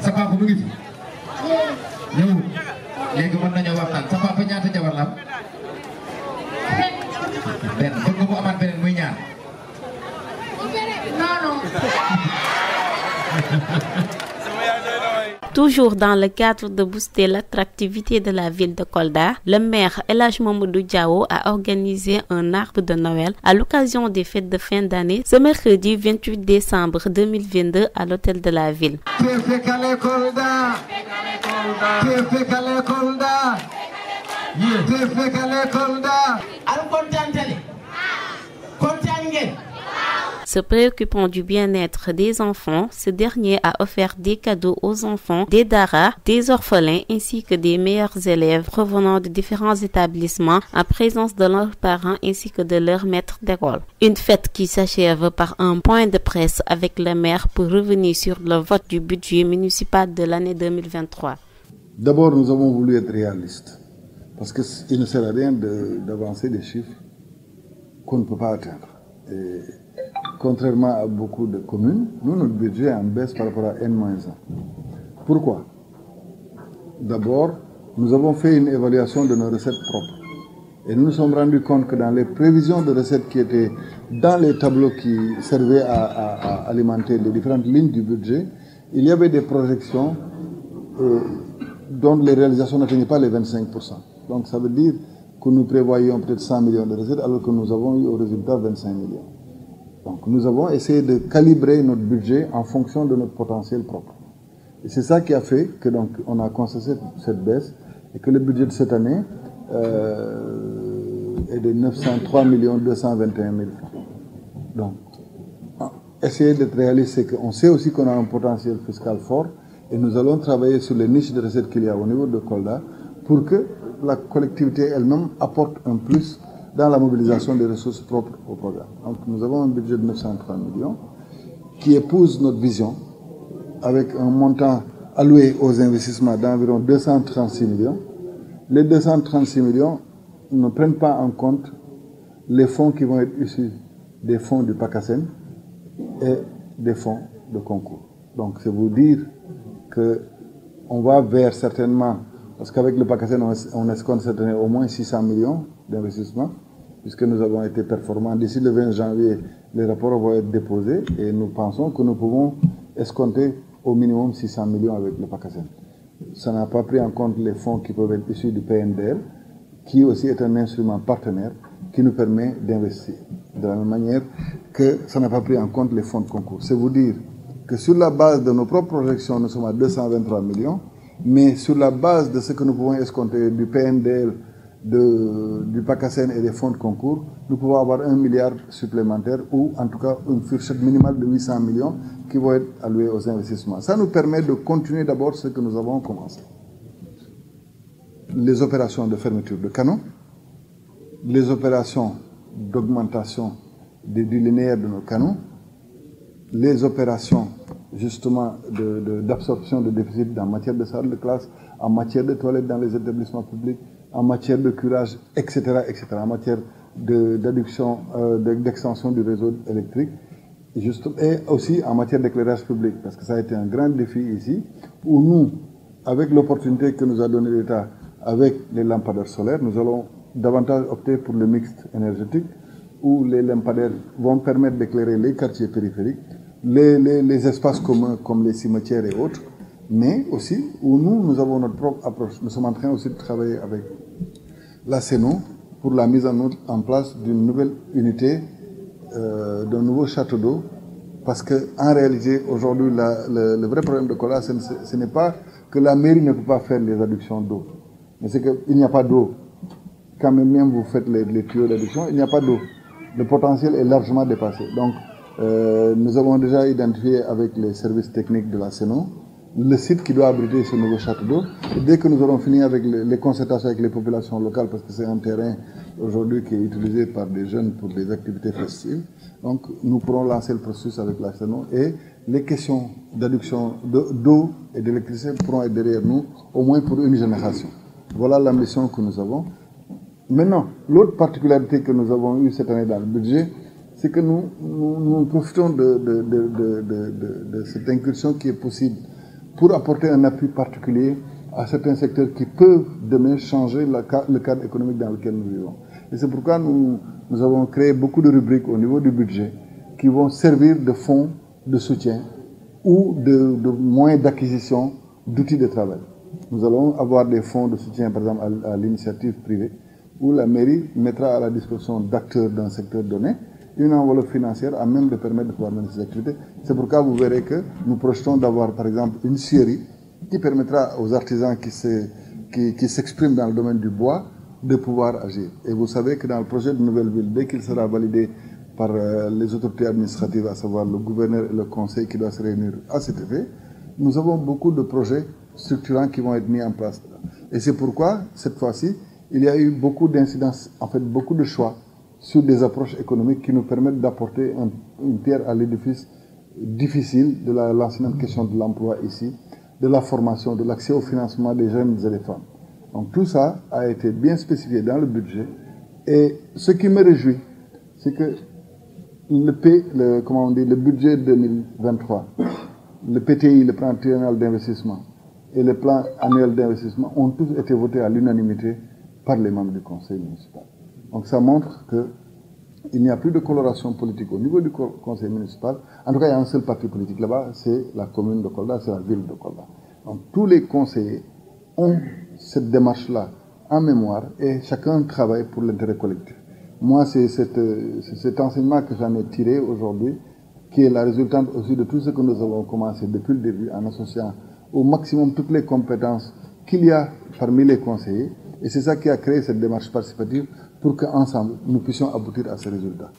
sa papa mu ngi fi ñëw léegi mën nañoo waxtaan sa papa ñaata jabar la am benn bëgg nga mu amaat beneen muy ñaar non. Toujours dans le cadre de booster l'attractivité de la ville de Kolda, le maire El Hadj Mamadou Diawo a organisé un arbre de Noël à l'occasion des fêtes de fin d'année ce mercredi 28 décembre 2022 à l'hôtel de la ville. Se préoccupant du bien-être des enfants, ce dernier a offert des cadeaux aux enfants, des daras, des orphelins ainsi que des meilleurs élèves provenant de différents établissements en présence de leurs parents ainsi que de leurs maîtres d'école. Une fête qui s'achève par un point de presse avec le maire pour revenir sur le vote du budget municipal de l'année 2023. D'abord, nous avons voulu être réalistes parce qu'il ne sert à rien d'avancer des chiffres qu'on ne peut pas atteindre. Et contrairement à beaucoup de communes, nous, notre budget est en baisse par rapport à N-1. Pourquoi? D'abord, nous avons fait une évaluation de nos recettes propres. Et nous nous sommes rendus compte que dans les prévisions de recettes qui étaient dans les tableaux qui servaient à alimenter les différentes lignes du budget, il y avait des projections dont les réalisations n'atteignaient pas les 25%. Donc ça veut dire que nous prévoyions peut-être 100 millions de recettes alors que nous avons eu au résultat 25 millions. Donc nous avons essayé de calibrer notre budget en fonction de notre potentiel propre. Et c'est ça qui a fait que donc on a constaté cette baisse et que le budget de cette année est de 903 221 000 francs. Donc essayer d'être réaliste, c'est qu'on sait aussi qu'on a un potentiel fiscal fort et nous allons travailler sur les niches de recettes qu'il y a au niveau de Kolda pour que la collectivité elle-même apporte un plus dans la mobilisation des ressources propres au programme. Donc nous avons un budget de 903 millions qui épouse notre vision avec un montant alloué aux investissements d'environ 236 millions. Les 236 millions ne prennent pas en compte les fonds qui vont être issus des fonds du PACASEN et des fonds de concours. Donc c'est vous dire qu'on va vers certainement, parce qu'avec le PACASEN on escompte cette année au moins 600 millions d'investissements, puisque nous avons été performants. D'ici le 20 janvier, les rapports vont être déposés et nous pensons que nous pouvons escompter au minimum 600 millions avec le PACASEN. Ça n'a pas pris en compte les fonds qui peuvent être issus du PNDL, qui aussi est un instrument partenaire qui nous permet d'investir. De la même manière que ça n'a pas pris en compte les fonds de concours. C'est vous dire que sur la base de nos propres projections, nous sommes à 223 millions, mais sur la base de ce que nous pouvons escompter du PNDL, du PACASEN et des fonds de concours, nous pouvons avoir 1 milliard supplémentaire ou en tout cas une fourchette minimale de 800 millions qui vont être alloués aux investissements. Ça nous permet de continuer d'abord ce que nous avons commencé. Les opérations de fermeture de canaux, les opérations d'augmentation du linéaire de nos canaux, les opérations justement d'absorption de déficit en matière de salles de classe, en matière de toilettes dans les établissements publics, en matière de curage, etc., en matière d'adduction, d'extension du réseau électrique, et aussi en matière d'éclairage public, parce que ça a été un grand défi ici, où nous, avec l'opportunité que nous a donné l'État, avec les lampadaires solaires, nous allons davantage opter pour le mixte énergétique, où les lampadaires vont permettre d'éclairer les quartiers périphériques, les espaces communs comme les cimetières et autres, mais aussi où nous avons notre propre approche. Nous sommes en train aussi de travailler avec la CENO pour la mise en place d'une nouvelle unité, d'un nouveau château d'eau, parce qu'en réalité, aujourd'hui, le vrai problème de Kolda, ce n'est pas que la mairie ne peut pas faire les adductions d'eau, mais c'est qu'il n'y a pas d'eau. Quand même vous faites les tuyaux d'adduction, il n'y a pas d'eau. Le potentiel est largement dépassé. Donc, nous avons déjà identifié avec les services techniques de la CENO le site qui doit abriter ce nouveau château d'eau. Et dès que nous aurons fini avec les concertations avec les populations locales, parce que c'est un terrain aujourd'hui qui est utilisé par des jeunes pour des activités festives, donc nous pourrons lancer le processus avec la CENO et les questions d'adduction d'eau et d'électricité pourront être derrière nous, au moins pour une génération. Voilà l'ambition que nous avons. Maintenant, l'autre particularité que nous avons eue cette année dans le budget, c'est que nous profitons de cette incursion qui est possible pour apporter un appui particulier à certains secteurs qui peuvent demain changer le cadre économique dans lequel nous vivons. Et c'est pourquoi nous avons créé beaucoup de rubriques au niveau du budget qui vont servir de fonds de soutien ou de moyens d'acquisition d'outils de travail. Nous allons avoir des fonds de soutien, par exemple, à l'initiative privée, où la mairie mettra à la disposition d'acteurs d'un secteur donné une enveloppe financière à même de permettre de pouvoir mener ces activités. C'est pourquoi vous verrez que nous projetons d'avoir, par exemple, une scierie qui permettra aux artisans qui s'expriment dans le domaine du bois de pouvoir agir. Et vous savez que dans le projet de nouvelle ville, dès qu'il sera validé par les autorités administratives, à savoir le gouverneur et le conseil qui doit se réunir à cet effet, nous avons beaucoup de projets structurants qui vont être mis en place. Et c'est pourquoi, cette fois-ci, il y a eu beaucoup d'incidences, en fait beaucoup de choix sur des approches économiques qui nous permettent d'apporter une pierre à l'édifice difficile de l'ancienne question de l'emploi ici, de la formation, de l'accès au financement des jeunes et des femmes. Donc tout ça a été bien spécifié dans le budget. Et ce qui me réjouit, c'est que le budget 2023, le PTI, le plan triennal d'investissement, et le plan annuel d'investissement ont tous été votés à l'unanimité par les membres du conseil municipal. Donc ça montre qu'il n'y a plus de coloration politique au niveau du conseil municipal. En tout cas, il y a un seul parti politique là-bas, c'est la commune de Kolda, c'est la ville de Kolda. Donc tous les conseillers ont cette démarche-là en mémoire et chacun travaille pour l'intérêt collectif. Moi, c'est cet enseignement que j'en ai tiré aujourd'hui, qui est la résultante aussi de tout ce que nous avons commencé depuis le début en associant au maximum toutes les compétences qu'il y a parmi les conseillers. Et c'est ça qui a créé cette démarche participative pour qu'ensemble, nous puissions aboutir à ces résultats.